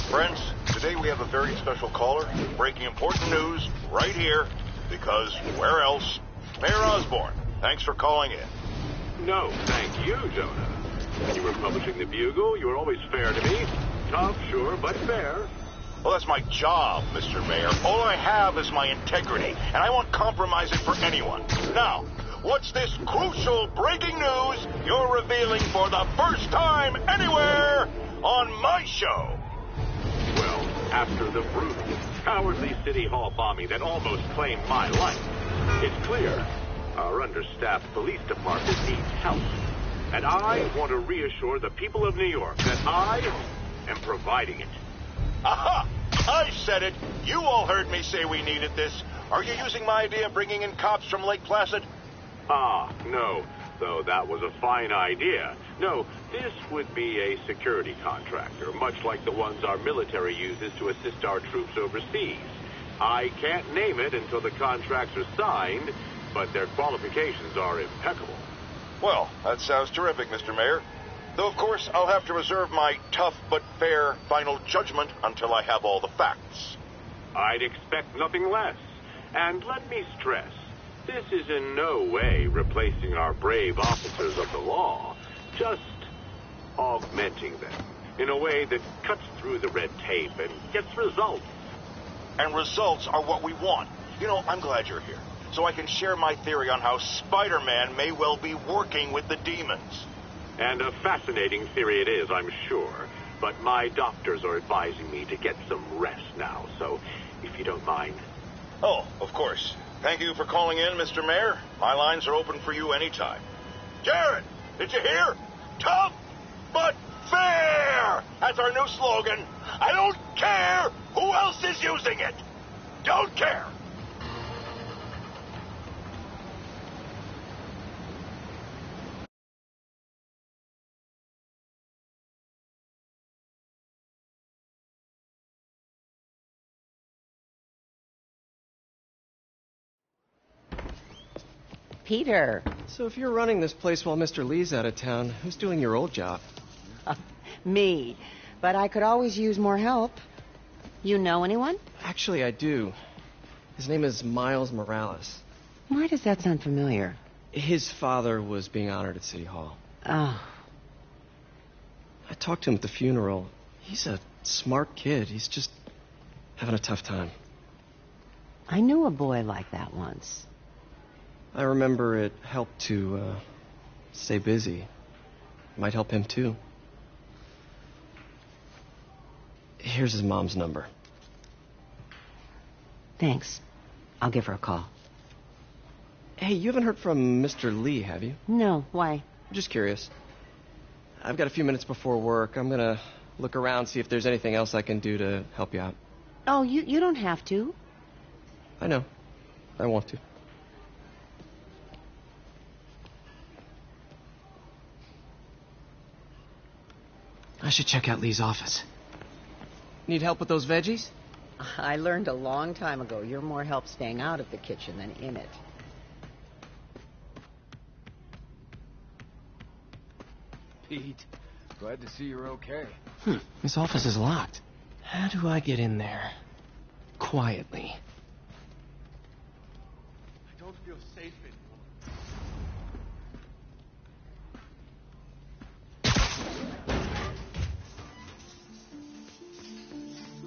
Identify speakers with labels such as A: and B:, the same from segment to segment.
A: Friends, today we have a very special caller breaking important news right here, because where else? Mayor Osborne, thanks for calling in.
B: No, thank you, Jonah. When you were publishing the Bugle, you were always fair to me. Tough, sure, but fair.
A: Well, that's my job, Mr. Mayor. All I have is my integrity, and I won't compromise it for anyone. Now, what's this crucial breaking news you're revealing for the first time anywhere on my show?
B: Well, after the brutal, cowardly City Hall bombing that almost claimed my life, it's clear our understaffed police department needs help. And I want to reassure the people of New York that I am providing it.
A: Aha! I said it! You all heard me say we needed this. Are you using my idea of bringing in cops from Lake Placid?
B: No. Though that was a fine idea. No, this would be a security contractor, much like the ones our military uses to assist our troops overseas. I can't name it until the contracts are signed, but their qualifications are impeccable.
A: Well, that sounds terrific, Mr. Mayor. Though, of course, I'll have to reserve my tough but fair final judgment until I have all the facts.
B: I'd expect nothing less. And let me stress, this is in no way replacing our brave officers of the law, just augmenting them in a way that cuts through the red tape and gets results.
A: And results are what we want. You know, I'm glad you're here, so I can share my theory on how Spider-Man may well be working with the demons.
B: And a fascinating theory it is, I'm sure. But my doctors are advising me to get some rest now, so if you don't mind.
A: Oh, of course. Thank you for calling in, Mr. Mayor. My lines are open for you anytime. Jared, did you hear? Tough but fair! That's our new slogan. I don't care who else is using it. Don't care.
C: Peter.
D: So if you're running this place while Mr. Lee's out of town, who's doing your old job?
C: Me. But I could always use more help. You know anyone?
D: Actually, I do. His name is Miles Morales.
C: Why does that sound familiar?
D: His father was being honored at City Hall.
C: Oh.
D: I talked to him at the funeral. He's a smart kid. He's just having a tough time.
C: I knew a boy like that once.
D: I remember it helped to stay busy. Might help him too. Here's his mom's number.
C: Thanks. I'll give her a call.
D: Hey, you haven't heard from Mr. Lee, have you?
C: No, why?
D: Just curious. I've got a few minutes before work. I'm gonna look around, see if there's anything else I can do to help you out.
C: Oh, you don't have to.
D: I know. I want to. I should check out Lee's office. Need help with those veggies?
C: I learned a long time ago you're more help staying out of the kitchen than in it.
E: Pete, glad to see you're okay.
D: This office is locked. How do I get in there? Quietly.
E: I don't feel safe anymore.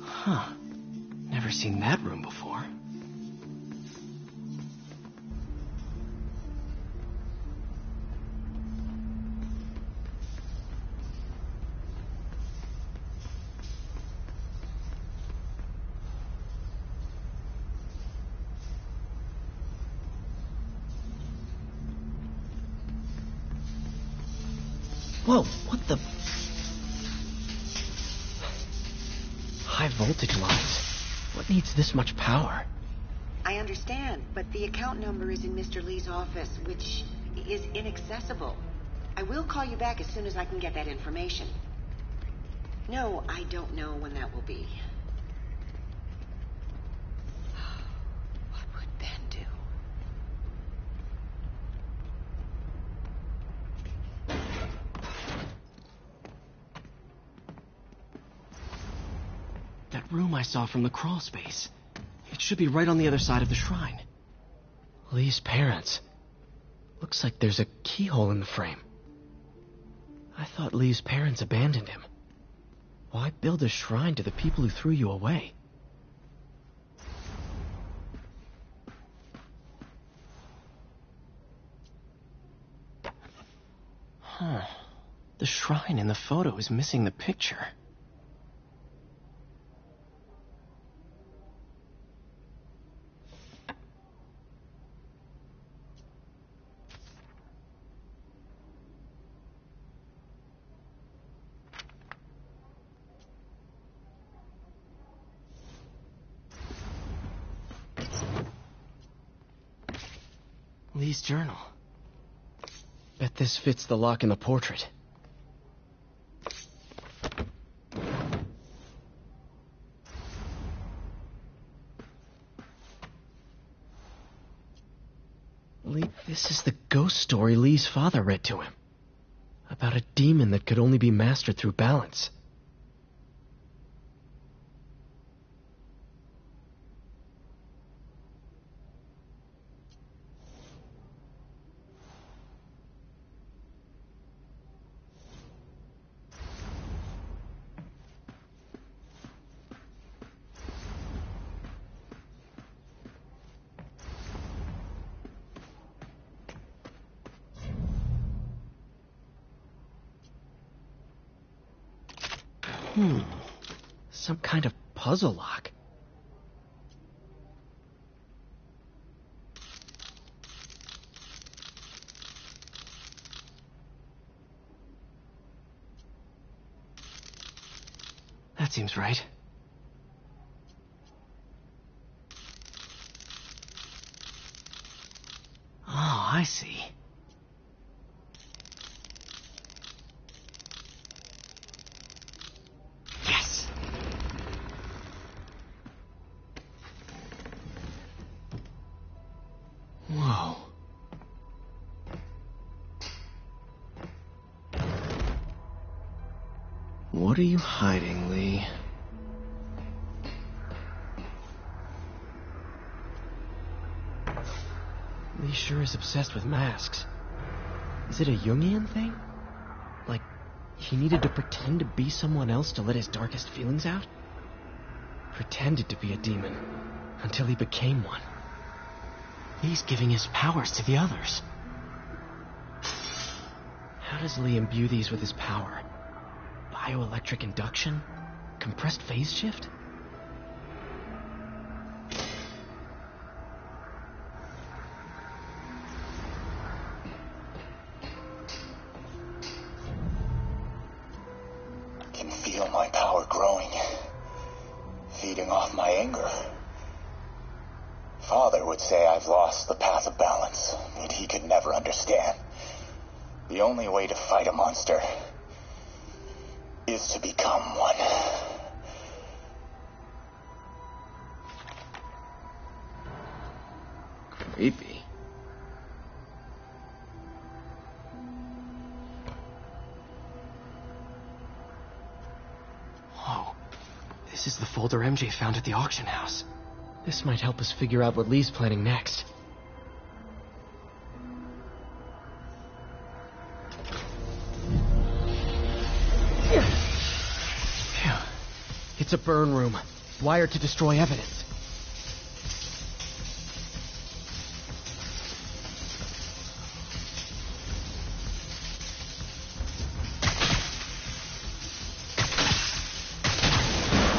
D: Huh. Never seen that room before. Whoa, what the... High voltage lines. What needs this much power?
C: I understand, but the account number is in Mr. Lee's office, which is inaccessible. I will call you back as soon as I can get that information. No, I don't know when that will be. What would Ben do?
D: that room I saw from the crawl space. It should be right on the other side of the shrine. Lee's parents. Looks like there's a keyhole in the frame. I thought Lee's parents abandoned him. Why build a shrine to the people who threw you away? Huh. The shrine in the photo is missing the picture. Lee's journal. Bet this fits the lock in the portrait. Lee, this is the ghost story Lee's father read to him. About a demon that could only be mastered through balance. Some kind of puzzle lock. That seems right. Oh, I see. Whoa. What are you hiding, Lee? Lee sure is obsessed with masks. Is it a Jungian thing? Like, he needed to pretend to be someone else to let his darkest feelings out? Pretended to be a demon, until he became one. He's giving his powers to the others. How does Lee imbue these with his power? Bioelectric induction? Compressed phase shift?
F: I can feel my power growing, feeding off my anger. Father would say I've lost the path of balance, that he could never understand. The only way to fight a monster is to become one.
E: Creepy.
D: Whoa. This is the folder MJ found at the auction house. This might help us figure out what Lee's planning next. Phew. It's a burn room, wired to destroy evidence.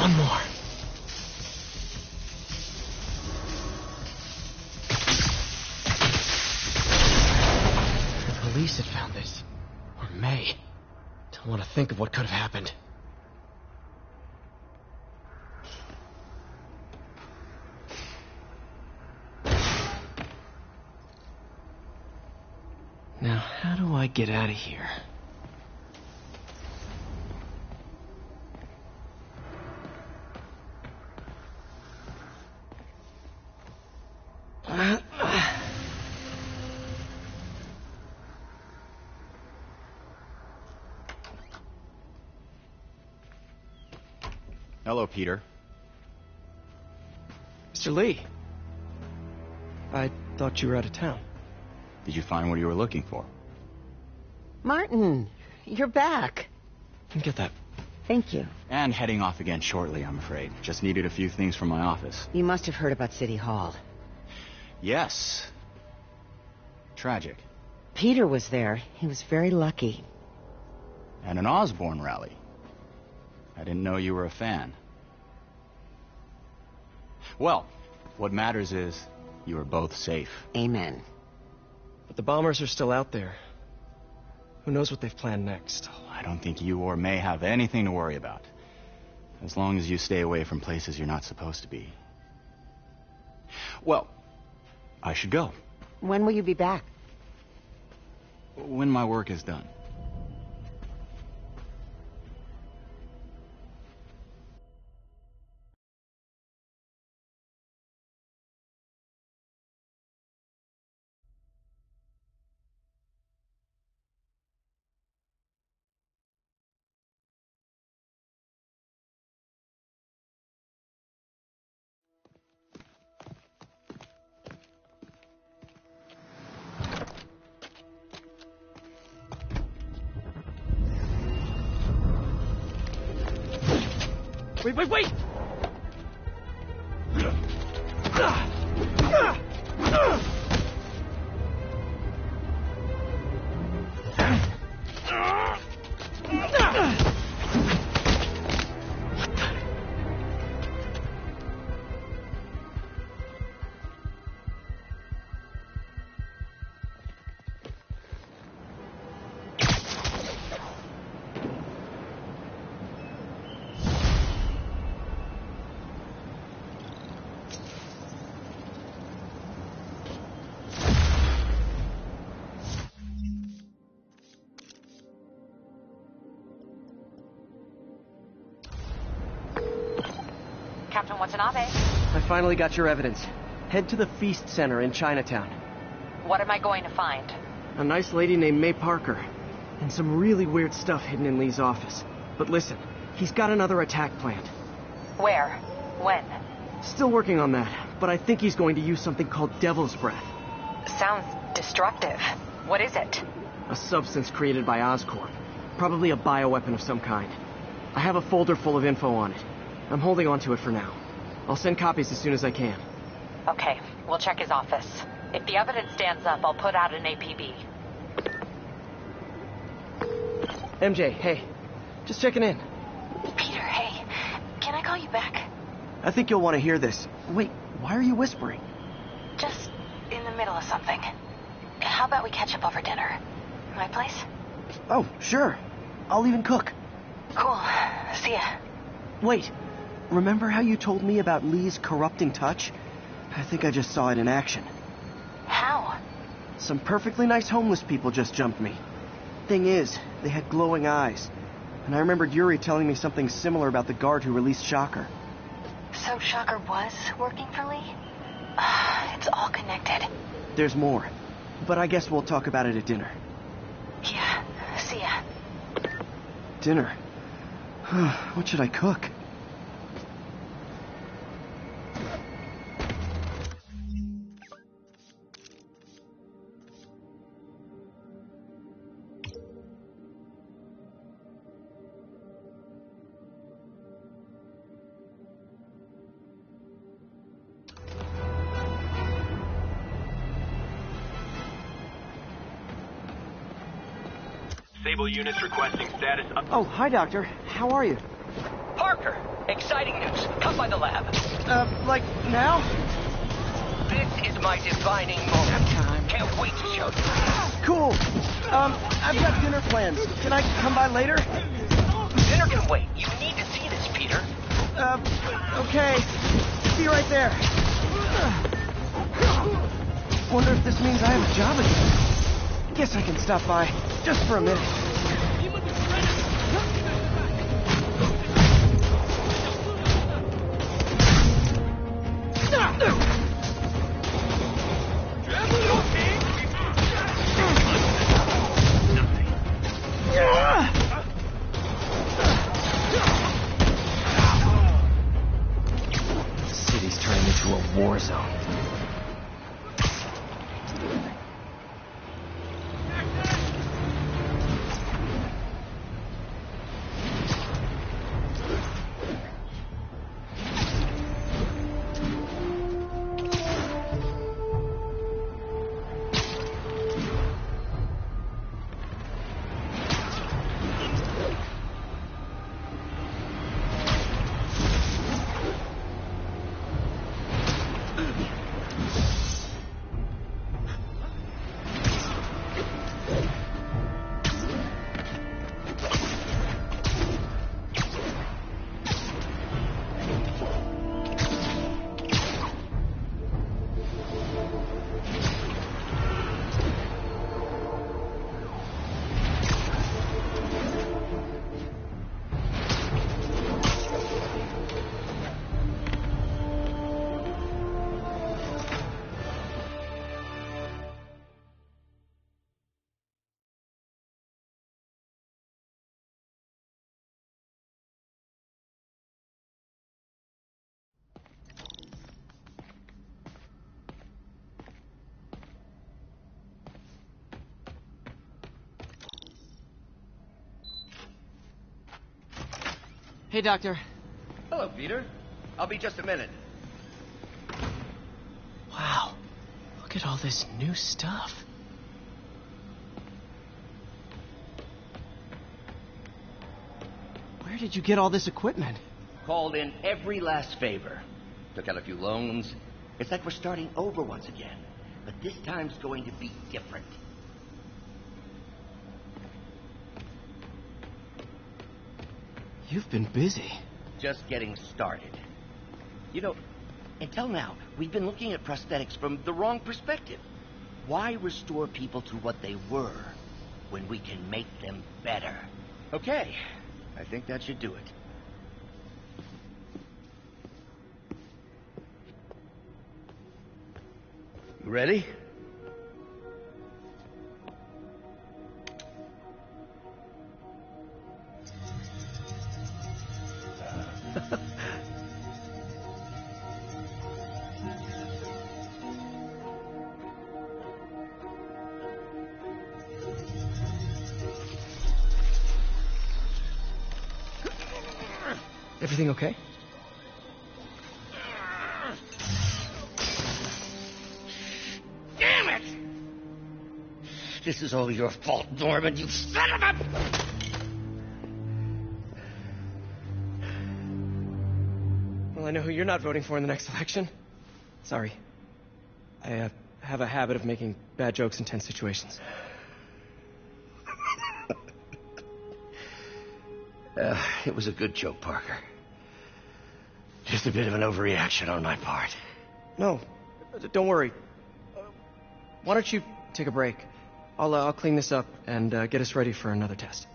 D: One more. The police had found this. Or May. Don't want to think of what could have happened. Now, how do I get out of here?
G: Hello, Peter.
D: Mr. Lee. I thought you were out of town.
G: Did you find what you were looking for?
C: Martin, you're back.
D: Get that.
C: Thank you.
G: And heading off again shortly, I'm afraid. Just needed a few things from my office.
C: You must have heard about City Hall.
G: Yes. Tragic.
C: Peter was there. He was very lucky.
G: And an Osborn rally. I didn't know you were a fan. Well, what matters is you are both safe.
C: Amen.
D: But the bombers are still out there. Who knows what they've planned next?
G: I don't think you or May have anything to worry about. As long as you stay away from places you're not supposed to be. Well, I should go.
C: When will you be back?
G: When my work is done.
D: Wait!
H: Captain Watanabe.
D: I finally got your evidence. Head to the Feast Center in Chinatown.
H: What am I going to find?
D: A nice lady named May Parker. And some really weird stuff hidden in Lee's office. But listen, he's got another attack planned.
H: Where? When?
D: Still working on that, but I think he's going to use something called Devil's Breath.
H: Sounds destructive. What is it?
D: A substance created by Oscorp. Probably a bioweapon of some kind. I have a folder full of info on it. I'm holding on to it for now. I'll send copies as soon as I can.
H: Okay, we'll check his office. If the evidence stands up, I'll put out an APB.
D: MJ, hey. Just checking in.
H: Peter, hey. Can I call you back?
D: I think you'll want to hear this. Wait, why are you whispering?
H: Just in the middle of something. How about we catch up over dinner? My place?
D: Oh, sure. I'll even cook.
H: Cool. See ya.
D: Wait. Remember how you told me about Lee's corrupting touch? I think I just saw it in action.
H: How?
D: Some perfectly nice homeless people just jumped me. Thing is, they had glowing eyes. And I remembered Yuri telling me something similar about the guard who released Shocker.
H: So Shocker was working for Lee? It's all connected.
D: There's more. But I guess we'll talk about it at dinner.
H: Yeah, see ya.
D: Dinner? What should I cook?
B: Sable units requesting status up.
D: Oh, hi, Doctor. How are you?
I: Parker, exciting news. Come by the lab.
D: Like now?
I: This is my defining moment. Can't wait to show you.
D: Cool. I've got dinner plans. Can I come by later?
I: Dinner can wait. You need to see this, Peter.
D: Okay. See you right there. Wonder if this means I have a job again. Guess I can stop by, just for a minute. war zone. Hey, Doctor.
I: Hello, Peter. I'll be just a minute.
D: Wow. Look at all this new stuff. Where did you get all this equipment?
I: Called in every last favor. Took out a few loans. It's like we're starting over once again. But this time's going to be different.
D: You've been busy.
I: Just getting started. You know, until now, we've been looking at prosthetics from the wrong perspective. Why restore people to what they were when we can make them better? Okay, I think that should do it. You ready?
D: Everything okay?
I: Damn it! This is all your fault, Norman, you son of a...
D: Well, I know who you're not voting for in the next election. Sorry. I have a habit of making bad jokes in tense situations.
I: It was a good joke, Parker. Just a bit of an overreaction on my part.
D: No, don't worry. Why don't you take a break? I'll clean this up and get us ready for another test.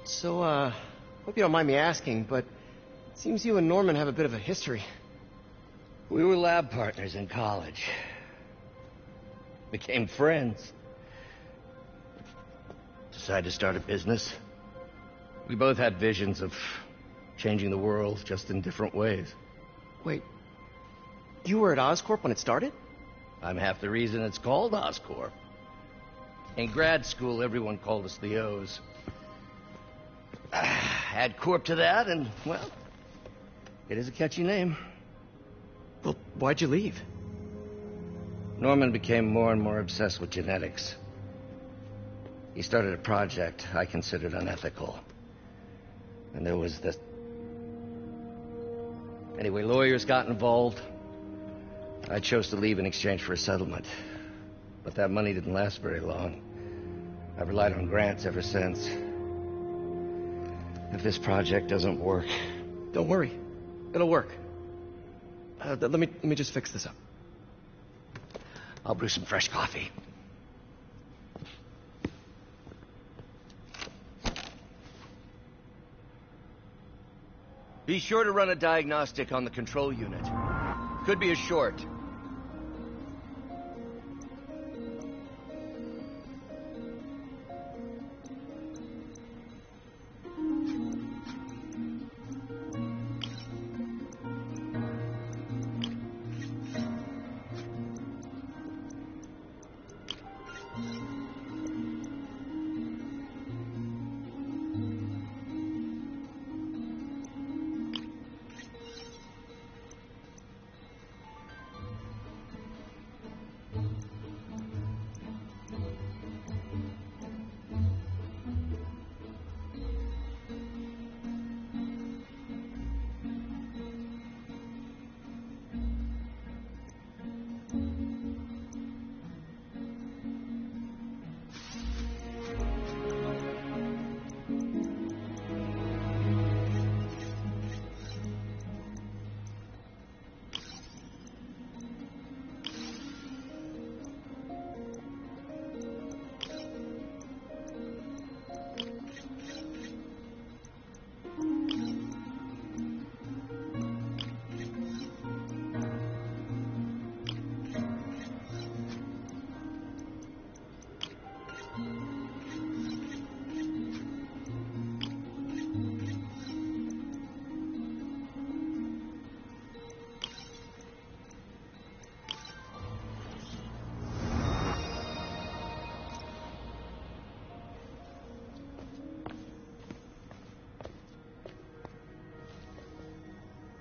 D: So, hope you don't mind me asking, but it seems you and Norman have a bit of a history.
I: We were lab partners in college. Became friends. Decided to start a business. We both had visions of changing the world, just in different ways.
D: Wait, you were at Oscorp when it started?
I: I'm half the reason it's called Oscorp. In grad school, everyone called us the O's. Add Corp to that, and, well, it is a catchy name.
D: Well, why'd you leave?
I: Norman became more and more obsessed with genetics. He started a project I considered unethical. And there was this... Anyway, lawyers got involved. I chose to leave in exchange for a settlement. But that money didn't last very long. I've relied on grants ever since. If this project doesn't work...
D: Don't worry. It'll work. Let me just fix this up.
I: I'll brew some fresh coffee. Be sure to run a diagnostic on the control unit. Could be a short.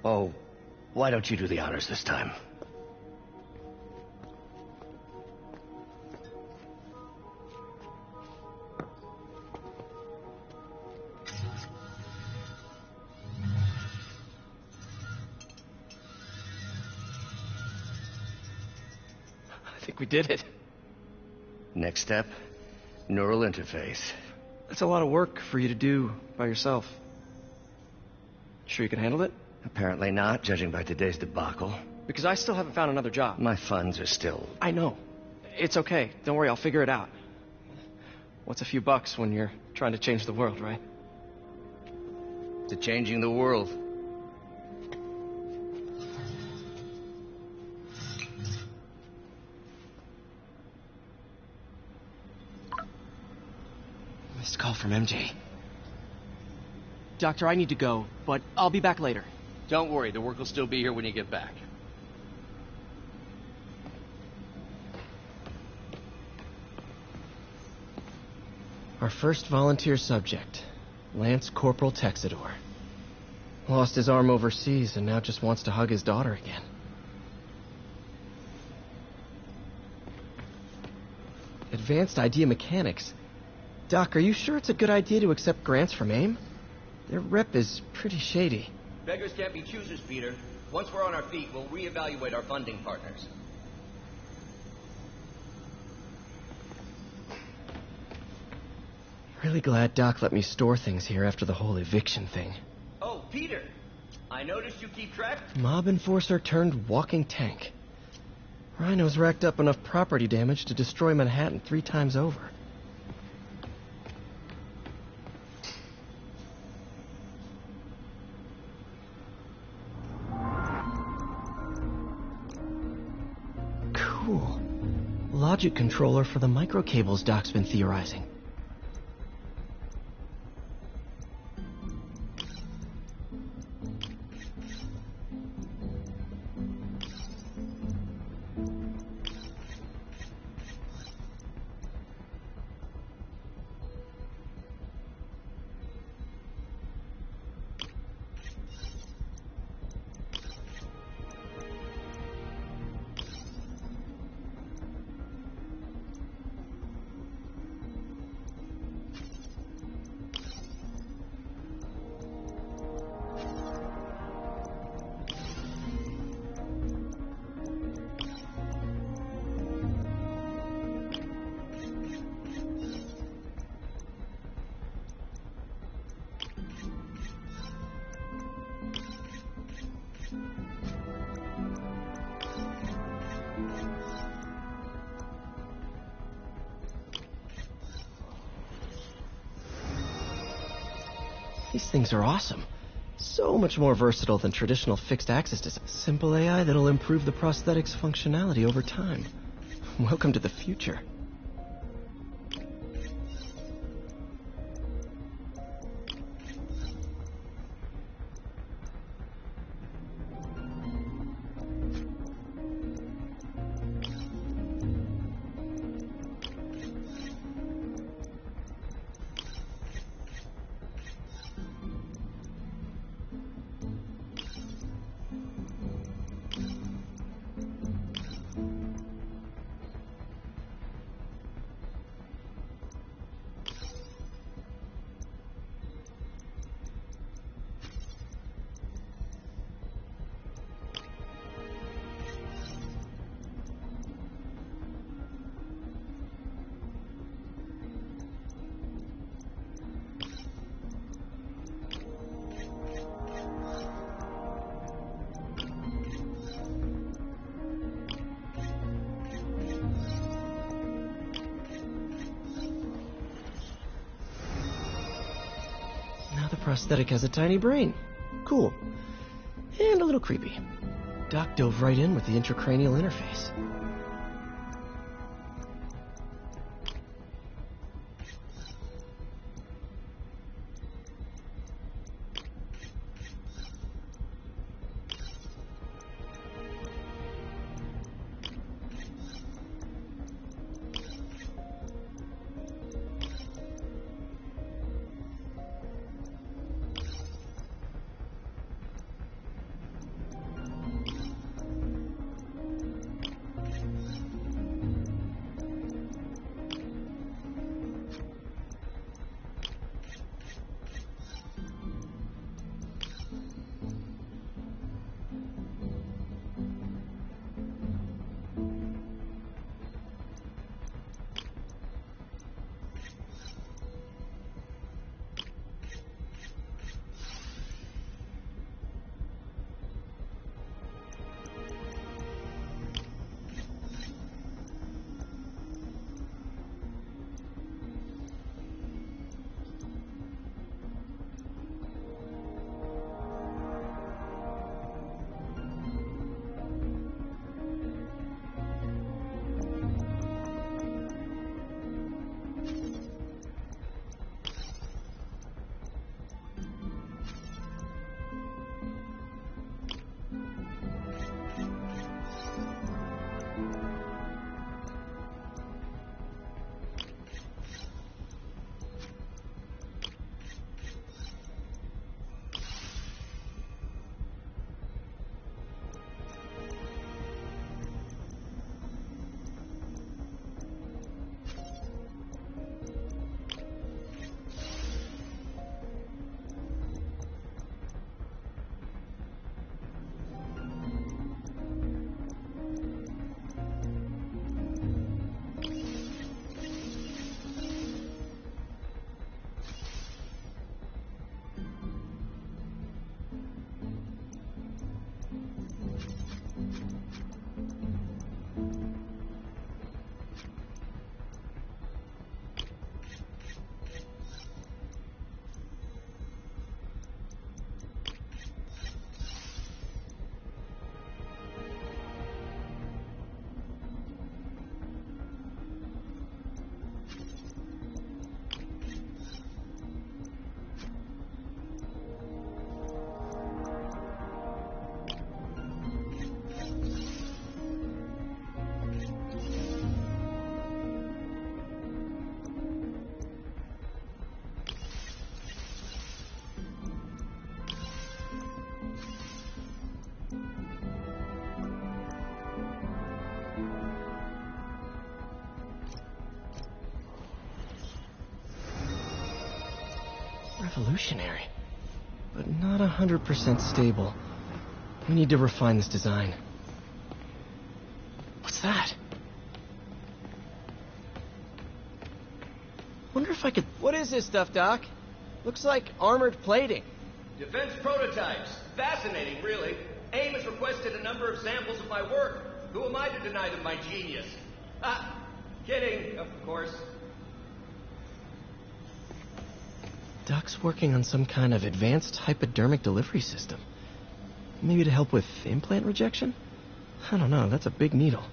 I: Oh, why don't you do the honors this time?
D: I think we did it.
I: Next step, neural interface.
D: That's a lot of work for you to do by yourself. Sure you can handle it?
I: Apparently not, judging by today's debacle.
D: Because I still haven't found another job.
I: My funds are still...
D: I know. It's okay. Don't worry, I'll figure it out. What's a few bucks when you're trying to change the world, right?
I: To changing the world.
D: Missed call from MJ. Doctor, I need to go, but I'll be back later.
I: Don't worry, the work will still be here when you get back.
D: Our first volunteer subject, Lance Corporal Texidor. Lost his arm overseas and now just wants to hug his daughter again. Advanced Idea Mechanics. Doc, are you sure it's a good idea to accept grants from AIM? Their rep is pretty shady.
I: Beggars can't be choosers, Peter. Once we're on our feet, we'll reevaluate our funding partners.
D: Really glad Doc let me store things here after the whole eviction thing.
I: Oh, Peter! I noticed you keep track.
D: Mob enforcer turned walking tank. Rhino's racked up enough property damage to destroy Manhattan 3 times over. Cool. Logic controller for the microcables Doc's been theorizing. These things are awesome. So much more versatile than traditional fixed axis design. Simple AI that'll improve the prosthetic's functionality over time. Welcome to the future. prosthetic has a tiny brain. Cool. And a little creepy. Doc dove right in with the intracranial interface. Revolutionary, but not 100% stable. We need to refine this design. What's that? Wonder if I could...
J: What is this stuff, Doc? Looks like armored plating.
K: Defense prototypes. Fascinating, really. AIM has requested a number of samples of my work. Who am I to deny them my genius? Kidding, of course.
D: Doc's working on some kind of advanced hypodermic delivery system. Maybe to help with implant rejection? I don't know, that's a big needle.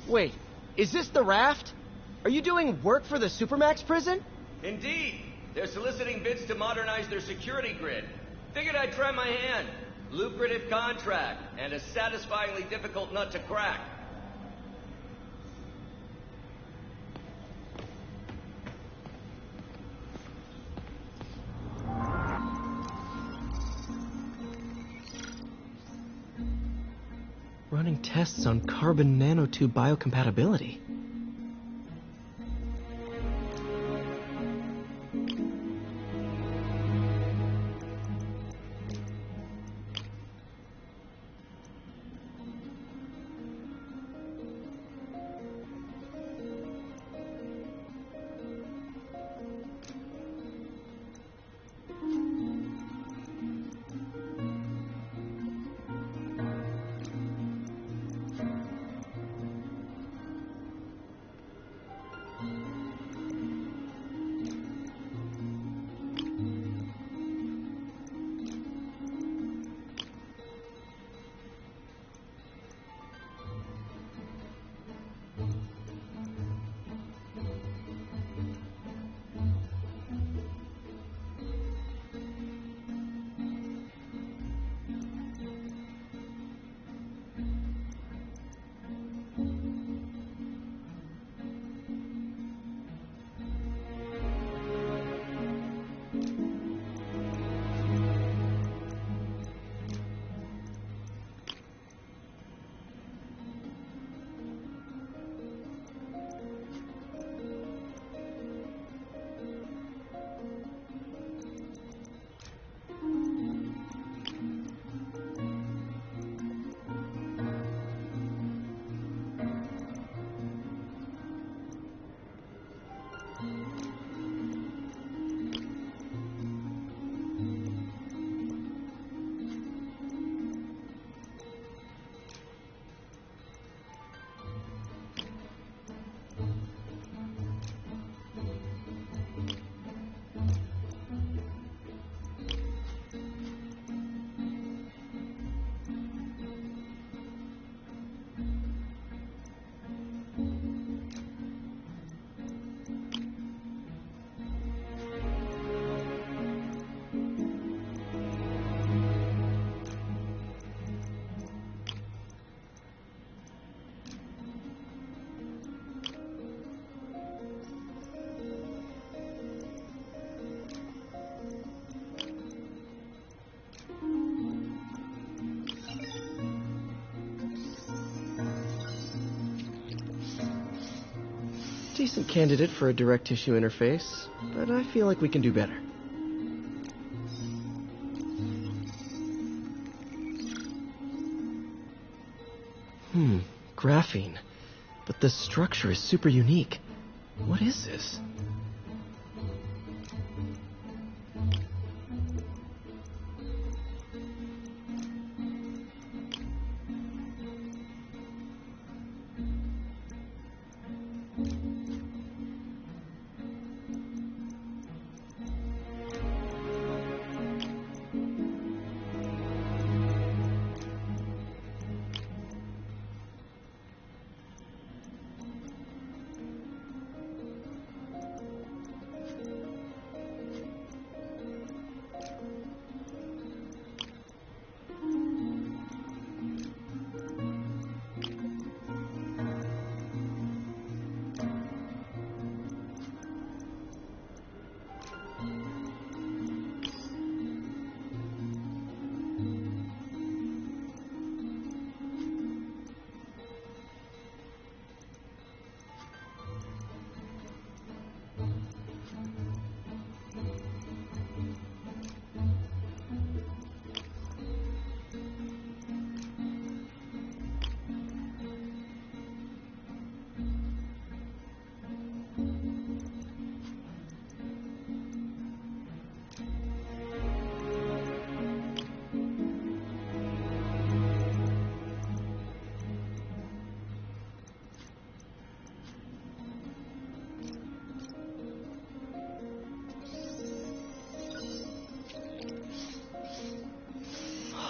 J: Wait, is this the raft? Are you doing work for the Supermax prison?
K: Indeed. They're soliciting bids to modernize their security grid. Figured I'd try my hand. Lucrative contract, and a satisfyingly difficult nut to crack.
D: Running tests on carbon nanotube biocompatibility. Decent candidate for a direct tissue interface, but I feel like we can do better. Graphene. But the structure is super unique. What is this?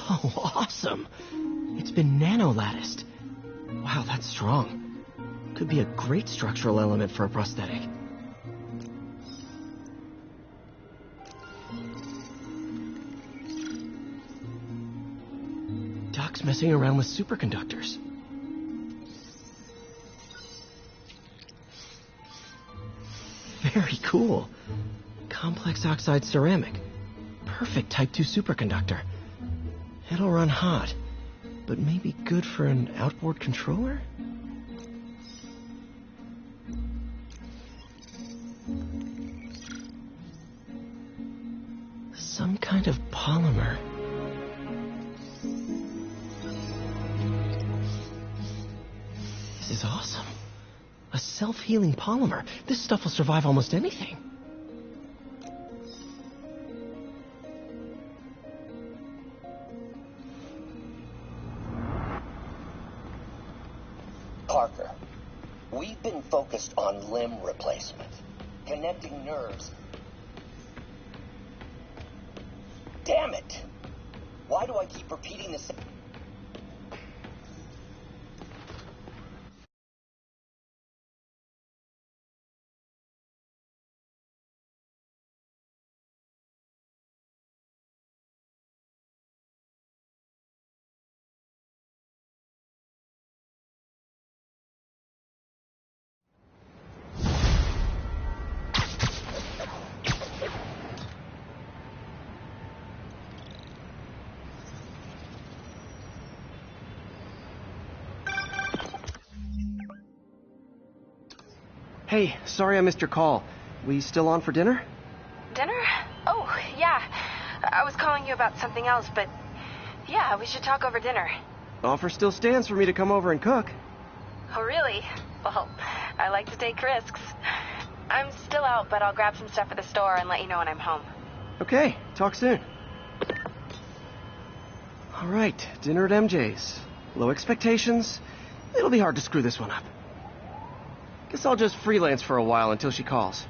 D: Oh, awesome! It's been nano-latticed. Wow, that's strong. Could be a great structural element for a prosthetic. Doc's messing around with superconductors. Very cool. Complex oxide ceramic. Perfect Type 2 superconductor. It'll run hot, but maybe good for an outboard controller? Some kind of polymer. This is awesome. A self-healing polymer. This stuff will survive almost anything.
I: Parker, we've been focused on limb replacement, connecting nerves. Damn it! Why do I keep repeating this?
J: Hey, sorry I missed your call. We still on for dinner?
H: Dinner? Oh, yeah. I was calling you about something else, but yeah, we should talk over dinner.
J: Offer still stands for me to come over and cook.
H: Oh, really? Well, I like to take risks. I'm still out, but I'll grab some stuff at the store and let you know when I'm home.
J: Okay, talk soon. All right, dinner at MJ's. Low expectations. It'll be hard to screw this one up. Guess I'll just freelance for a while until she calls.